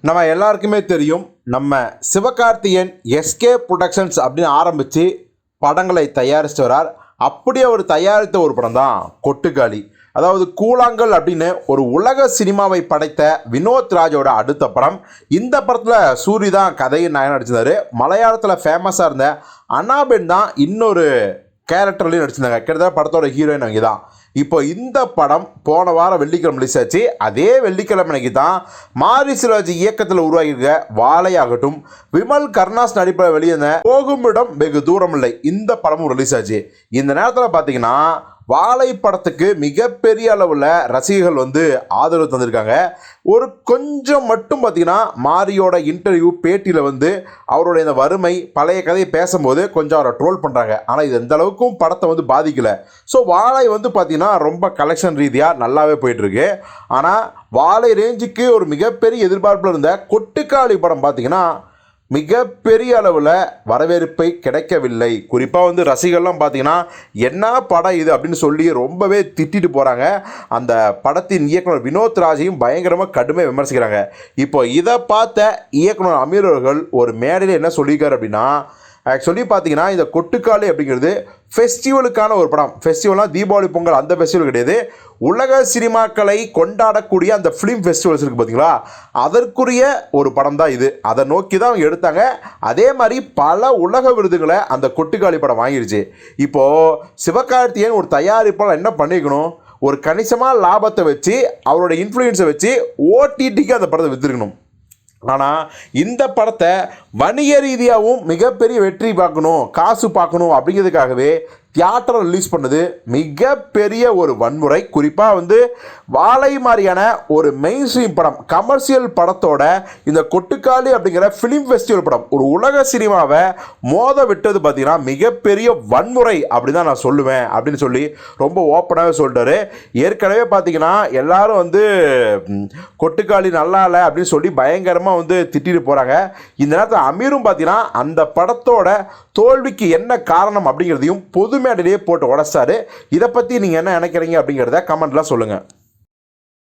நம்ம எல்லாருக்குமே தெரியும், நம்ம சிவகார்த்திகேயன் எஸ்கே புரொடக்ஷன்ஸ் அப்படின்னு ஆரம்பித்து படங்களை தயாரிச்சுட்டு வரார். அப்படியே அவர் தயாரித்த ஒரு படம் தான் கொட்டுக்காளி. அதாவது கூழாங்கல் அப்படின்னு ஒரு உலக சினிமாவை படைத்த வினோத் ராஜோட அடுத்த படம். இந்த படத்தில் சூரி தான் கதையின் நாயகன் நடிச்சிருந்தாரு. மலையாளத்தில் ஃபேமஸாக இருந்த அனாபென் தான் இன்னொரு கேரக்டர்லையும் நடிச்சிருந்தாங்க. கிட்டத்தட்ட படத்தோட ஹீரோயின் அவங்க தான். இப்போ இந்த படம் போன வாரம் வெள்ளிக்கிழமை ரிலீஸ் ஆச்சு. அதே வெள்ளிக்கிழமைக்கு தான் மாரி சிவாஜி இயக்கத்தில் உருவாகியிருக்க வாழையாகட்டும், விமல் கருணாஸ் நடிப்பில் வெளியேந்த போகும் இடம் வெகு தூரம் இல்லை இந்த படமும் ரிலீஸ் ஆச்சு. இந்த நேரத்தில் பார்த்தீங்கன்னா வாழை படத்துக்கு மிகப்பெரிய அளவில் ரசிகர்கள் ஆதரவு தந்திருக்காங்க. ஒரு கொஞ்சம் மட்டும் பார்த்தீங்கன்னா மாரியோட இன்டர்வியூ பேட்டியில் அவருடைய இந்த வறுமை பழைய கதையை பேசும்போது கொஞ்சம் அவரை ட்ரோல் பண்ணுறாங்க. ஆனால் இது எந்த அளவுக்கும் படத்தை பாதிக்கலை. ஸோ வாழை பார்த்தீங்கன்னா ரொம்ப கலெக்ஷன் ரீதியாக நல்லாவே போயிட்டுருக்கு. ஆனால் வாழை ரேஞ்சுக்கு ஒரு மிகப்பெரிய எதிர்பார்ப்பில் இருந்த கொட்டுக்காளி படம் பார்த்தீங்கன்னா மிகப்பெரிய அளவில் வரவேற்பை கிடைக்கவில்லை. குறிப்பாக ரசிகர்லாம் பார்த்தீங்கன்னா என்ன படம் இது அப்படின்னு சொல்லி ரொம்பவே திட்டிட்டு போகிறாங்க. அந்த படத்தின் இயக்குனர் வினோத் ராஜையும் பயங்கரமாக கடுமையாக விமர்சிக்கிறாங்க. இப்போ இதை பார்த்த இயக்குனர் அமீர் அவர்கள் ஒரு மேடையில் என்ன சொல்லியிருக்காரு அப்படின்னா, ஆக்சுவலி பார்த்தீங்கன்னா இந்த கொட்டுக்காளி அப்படிங்கிறது ஃபெஸ்டிவலுக்கான ஒரு படம். ஃபெஸ்டிவல்னால் தீபாவளி பொங்கல் அந்த ஃபெஸ்டிவல் கிடையாது. உலக சினிமாக்களை கொண்டாடக்கூடிய அந்த ஃபிலிம் ஃபெஸ்டிவல்ஸ் இருக்குது பார்த்தீங்களா, அதற்குரிய ஒரு படம் தான் இது. அதை நோக்கி தான் அவங்க எடுத்தாங்க. அதே மாதிரி பல உலக விருதுகளை அந்த கொட்டுக்காளி படம் வாங்கிடுச்சு. இப்போது சிவகார்த்திகேயன் ஒரு தயாரிப்பாளர் என்ன பண்ணிக்கணும், ஒரு கணிசமான லாபத்தை வச்சு அவரோட இன்ஃப்ளூயன்ஸை வச்சு ஓடிடிக்கு அந்த படத்தை விற்றுருக்கணும். ஆனால் இந்த படத்தை வணிக ரீதியாகவும் மிகப்பெரிய வெற்றி பார்க்கணும், காசு பார்க்கணும் அப்படிங்கிறதுக்காகவே தியேட்டரை ரிலீஸ் பண்ணது மிகப்பெரிய ஒரு வன்முறை. குறிப்பாக வாழை மாதிரியான ஒரு மெயின் ஸ்ட்ரீம் படம், கமர்ஷியல் படத்தோட இந்த கொட்டுக்காளி அப்படிங்கிற ஃபிலிம் ஃபெஸ்டிவல் படம் ஒரு உலக சினிமாவை மோத விட்டது பார்த்தீங்கன்னா மிகப்பெரிய வன்முறை அப்படி தான் நான் சொல்லுவேன் அப்படின்னு சொல்லி ரொம்ப ஓப்பனாகவே சொல்லிட்டாரு. ஏற்கனவே பார்த்தீங்கன்னா எல்லாரும் கொட்டுக்காளி நல்லா இல்லை அப்படின்னு சொல்லி பயங்கரமாக திட்டிட்டு போகிறாங்க. இந்த நேரத்தில் அமீரும் பார்த்தீங்கன்னா அந்த படத்தோட தோல்விக்கு என்ன காரணம் அப்படிங்கிறதையும் பொது மேடையிலேயே போட்டு உடச்சாரு. இதை பற்றி நீங்கள் என்ன நினைக்கிறீங்க அப்படிங்கிறத கமெண்ட்லாம் சொல்லுங்கள்.